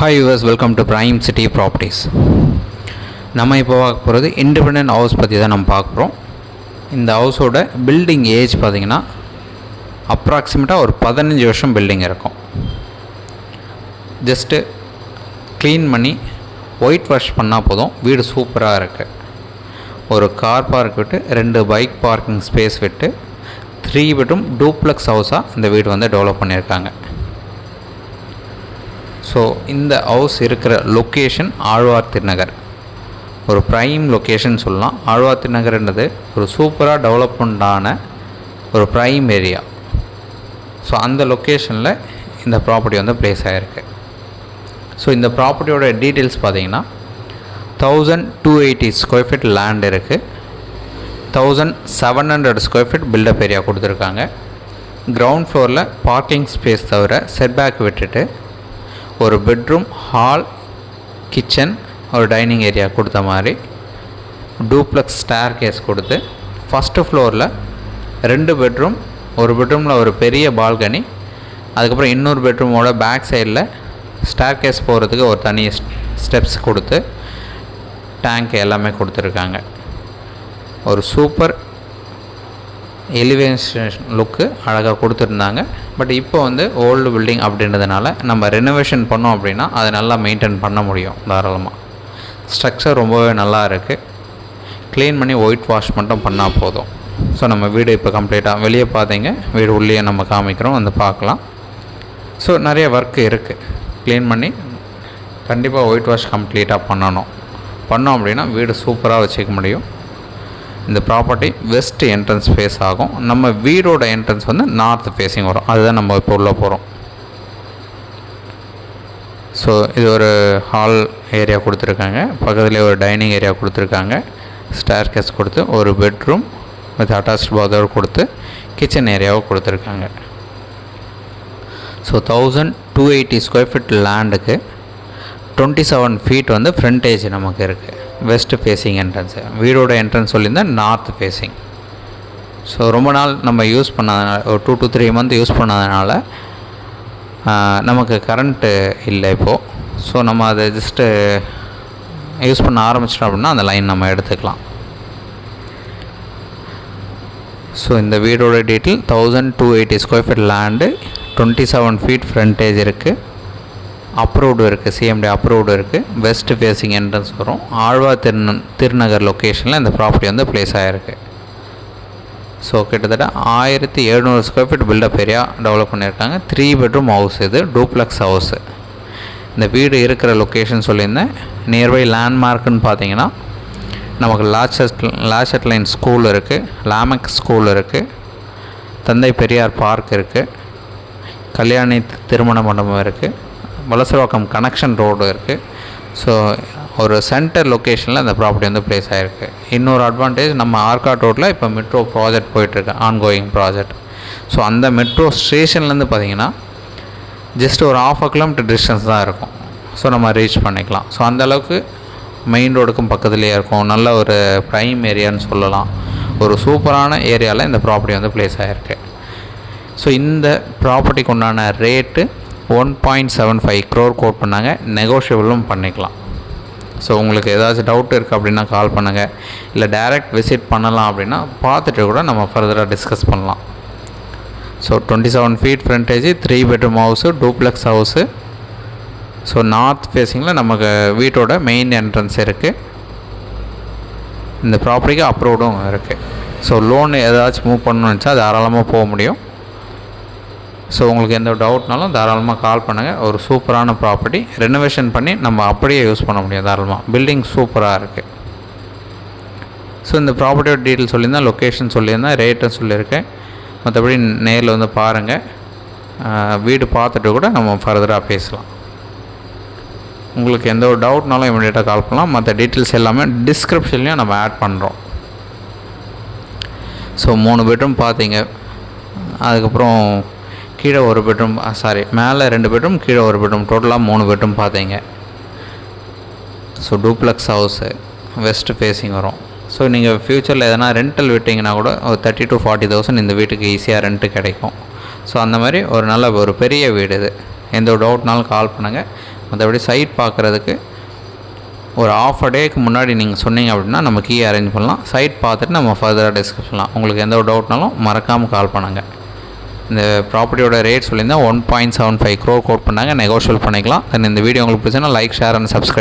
Hi viewers, welcome to Prime City Properties. நம்ம இப்போ பார்க்க போகிறது இண்டிபெண்டன்ட் ஹவுஸ் பற்றி தான் நம்ம பார்க்க போகிறோம். இந்த ஹவுஸோட பில்டிங் ஏஜ் பார்த்திங்கன்னா அப்ராக்சிமேட்டாக ஒரு 15 வருஷம் பில்டிங் இருக்கும். ஜஸ்ட்டு க்ளீன் பண்ணி ஒயிட் வாஷ் பண்ணால் போதும், வீடு சூப்பராக இருக்குது. ஒரு கார் பார்க் விட்டு 2 பைக் பார்க்கிங் ஸ்பேஸ் விட்டு 3 பெட்ரூம் டூப்ளெக்ஸ் ஹவுஸாக இந்த வீடு வந்து டெவலப் பண்ணியிருக்காங்க. ஸோ இந்த ஹவுஸ் இருக்கிற லொக்கேஷன் ஆழ்வார் திருநகர், ஒரு ப்ரைம் லொக்கேஷன் சொல்லலாம். ஆழ்வார் திருநகர்ன்றது ஒரு சூப்பராக டெவலப்மெண்ட்டான ஒரு ப்ரைம் ஏரியா. ஸோ அந்த லொக்கேஷனில் இந்த ப்ராப்பர்ட்டி வந்து ப்ளேஸ் ஆகிருக்கு. ஸோ இந்த ப்ராப்பர்ட்டியோட டீட்டெயில்ஸ் பார்த்திங்கன்னா 1280 ஸ்கொயர் ஃபீட் லேண்ட் இருக்குது. 1700 ஸ்கொயர் ஃபீட் பில்டப் ஏரியா கொடுத்துருக்காங்க. கிரவுண்ட் ஃப்ளோரில் பார்க்கிங் ஸ்பேஸ் தவிர செட்பேக் விட்டுட்டு ஒரு பெட்ரூம், ஹால், கிச்சன், ஒரு டைனிங் ஏரியா கொடுத்த மாதிரி டூப்ளெக்ஸ் ஸ்டேர் கேஸ் கொடுத்து ஃபஸ்ட்டு ஃப்ளோரில் 2 பெட்ரூம், ஒரு பெட்ரூமில் ஒரு பெரிய பால்கனி, அதுக்கப்புறம் இன்னொரு பெட்ரூமோட பேக் சைடில் ஸ்டேர் கேஸ் போகிறதுக்கு ஒரு தனி ஸ்டெப்ஸ் கொடுத்து டேங்க் எல்லாமே கொடுத்துருக்காங்க. ஒரு சூப்பர் எலிவேஷன் லுக்கு அழகாக கொடுத்துருந்தாங்க. பட் இப்போ வந்து ஓல்டு பில்டிங் அப்படின்றதுனால நம்ம ரெனோவேஷன் பண்ணோம் அப்படின்னா அதை நல்லா மெயின்டைன் பண்ண முடியும் தாராளமாக. ஸ்ட்ரக்சர் ரொம்பவே நல்லா இருக்குது. க்ளீன் பண்ணி ஒயிட் வாஷ் மட்டும் பண்ணால் போதும். ஸோ நம்ம வீடு இப்போ கம்ப்ளீட்டாக வெளியே பார்த்தீங்க, வீடு உள்ளே நம்ம காமிக்கிறோம், வந்து பார்க்கலாம். ஸோ நிறைய ஒர்க் இருக்குது. க்ளீன் பண்ணி கண்டிப்பாக ஒயிட் வாஷ் கம்ப்ளீட்டாக பண்ணோம் அப்படின்னா வீடு சூப்பராக வச்சுக்க முடியும். இந்த ப்ராப்பர்ட்டி வெஸ்ட் என்ட்ரன்ஸ் ஃபேஸ் ஆகும். நம்ம வீடோட என்ட்ரன்ஸ் வந்து நார்த் ஃபேஸிங் வரும். அதுதான் நம்ம இப்போ உள்ளே போகிறோம். ஸோ இது ஒரு ஹால் ஏரியா கொடுத்துருக்காங்க. பக்கத்துலேயே ஒரு டைனிங் ஏரியா கொடுத்துருக்காங்க. ஸ்டேர் கேஸ் கொடுத்து ஒரு பெட்ரூம் வித் அட்டாச்ட் பாத்ரூம் கொடுத்து கிச்சன் ஏரியாவும் கொடுத்துருக்காங்க. ஸோ 1280 ஸ்கொயர் ஃபீட் லேண்டுக்கு 27 ஃபீட் வந்து ஃப்ரண்டேஜ் நமக்கு இருக்குது. West facing entrance. வீடோட என்ட்ரன்ஸ் சொல்லியிருந்தால் நார்த் ஃபேஸிங். ஸோ ரொம்ப நாள் நம்ம யூஸ் பண்ணாதனால, ஒரு 2 to 3 month யூஸ் பண்ணாதனால நமக்கு கரண்ட்டு இல்லை இப்போது. ஸோ நம்ம அதை ஜஸ்ட்டு யூஸ் பண்ண ஆரம்பிச்சிட்டோம் அப்படின்னா அந்த லைன் நம்ம எடுத்துக்கலாம். ஸோ இந்த வீடோட detail 1280 square feet land, 27 feet frontage இருக்குது. அப்ரூவ்டு இருக்குது, சிஎம்டி அப்ரூவ்டு இருக்குது. வெஸ்ட் ஃபேஸிங் என்ட்ரன்ஸ் வரும். ஆழ்வார் திருநகர் லொக்கேஷனில் இந்த ப்ராப்பர்ட்டி வந்து ப்ளேஸ் ஆகிருக்கு. ஸோ கிட்டத்தட்ட 1700 square feet built up area develop பண்ணியிருக்காங்க. 3 பெட்ரூம் ஹவுஸ், இது டூப்ளெக்ஸ் ஹவுஸு. இந்த வீடு இருக்கிற லொக்கேஷன் சொல்லியிருந்தேன். நியர்பை லேண்ட்மார்க்குன்னு பார்த்தீங்கன்னா நமக்கு லாச்சட் லைன் ஸ்கூல் இருக்குது, லாமக் ஸ்கூல் இருக்குது, தந்தை பெரியார் பார்க் இருக்குது, கல்யாணி திருமண மண்டபம் இருக்குது, வலசரவாக்கம் கனெக்ஷன் ரோடு இருக்குது. ஸோ ஒரு சென்டர் லொக்கேஷனில் இந்த ப்ராப்பர்ட்டி வந்து ப்ளேஸ் ஆகிருக்கு. இன்னொரு அட்வான்டேஜ், நம்ம ஆர்காட் ரோட்டில் இப்போ மெட்ரோ ப்ராஜெக்ட் போயிட்டுருக்கு, ஆன்கோயிங் ப்ராஜெக்ட். ஸோ அந்த மெட்ரோ ஸ்டேஷன்லேருந்து பார்த்திங்கன்னா ஜஸ்ட் ஒரு 1/2 kilometer டிஸ்டன்ஸ் தான் இருக்கும். ஸோ நம்ம ரீச் பண்ணிக்கலாம். ஸோ அந்தளவுக்கு மெயின் ரோடுக்கும் பக்கத்துலேயே இருக்கும். நல்ல ஒரு ப்ரைம் ஏரியான்னு சொல்லலாம். ஒரு சூப்பரான ஏரியாவில் இந்த ப்ராப்பர்ட்டி வந்து ப்ளேஸ் ஆகிருக்கு. ஸோ இந்த ப்ராப்பர்ட்டிக்கு உண்டான ரேட்டு 1.75 crore கோட் பண்ணாங்க. நெகோஷியபிளும் பண்ணிக்கலாம். ஸோ உங்களுக்கு ஏதாச்சும் டவுட் இருக்குது அப்படின்னா கால் பண்ணுங்கள். இல்லை டைரக்ட் விசிட் பண்ணலாம் அப்படின்னா பார்த்துட்டு கூட நம்ம ஃபர்தராக டிஸ்கஸ் பண்ணலாம். So 27 feet frontage, 3 bedroom house, duplex house. So north ஃபேஸிங்கில் நமக்கு வீட்டோட மெயின் என்ட்ரன்ஸ் இருக்குது. இந்த ப்ராப்பர்ட்டிக்கு அப்ரூவ்டும் இருக்குது. ஸோ லோன் ஏதாச்சும் மூவ் பண்ணணும்னு நினச்சா தாராளமாக போக முடியும். ஸோ உங்களுக்கு எந்த டவுட்னாலும் தாராளமாக கால் பண்ணுங்கள். ஒரு சூப்பரான ப்ராப்பர்ட்டி, ரெனோவேஷன் பண்ணி நம்ம அப்படியே யூஸ் பண்ண முடியும் தாராளமாக. பில்டிங் சூப்பராக இருக்குது. ஸோ இந்த ப்ராப்பர்ட்டியோட டீட்டெயில் சொல்லியிருந்தேன், லொக்கேஷன் சொல்லியிருந்தேன், ரேட்டும் சொல்லியிருக்கேன். மற்றபடி நேரில் வந்து பாருங்கள். வீடு பார்த்துட்டு கூட நம்ம ஃபர்தராக பேசலாம். உங்களுக்கு எந்த ஒரு டவுட்னாலும் இமீடியட்டாக கால் பண்ணலாம். மற்ற டீட்டெயில்ஸ் எல்லாமே டிஸ்கிரிப்ஷன்லேயும் நம்ம ஆட் பண்ணுறோம். ஸோ 3 பெட்ரூம் பார்த்தீங்க. அதுக்கப்புறம் கீழே ஒரு பெட்ரூம், மேலே 2 பெட்ரூம், கீழே ஒரு பெட்ரூம், டோட்டலாக 3 பெட்ரூம் பார்த்தீங்க. So duplex house, west facing வரும். ஸோ நீங்கள் ஃப்யூச்சரில் எதனா ரெண்டல் விட்டிங்கன்னா கூட ஒரு 30,000 to 40,000 இந்த வீட்டுக்கு ஈஸியாக ரெண்ட்டு கிடைக்கும். ஸோ அந்த மாதிரி ஒரு நல்ல ஒரு பெரிய வீடு இது. எந்த ஒரு டவுட்னாலும் கால் பண்ணுங்கள். மற்றபடி சைட் பார்க்குறதுக்கு ஒரு ஆஃப் அ டேக்கு முன்னாடி நீங்கள் சொன்னீங்க அப்படின்னா நம்ம கீ அரேஞ்ச் பண்ணலாம். சைட் பார்த்துட்டு நம்ம ஃபர்தராக டிஸ்கஸ் பண்ணலாம். உங்களுக்கு எந்த ஒரு டவுட்னாலும் மறக்காமல் கால் பண்ணுங்கள். இந்த ப்ராப்பர்ட்டியோட ரேட் சொல்லியிருந்தால் 1.75 crore கோட் பண்ணாங்க. நெகோஷியல் பண்ணிக்கலாம். தென் இந்த வீடியோ உங்களுக்கு பிடிச்சனா லைக், ஷேர் அண்ட் சப்ஸ்கிரைப்.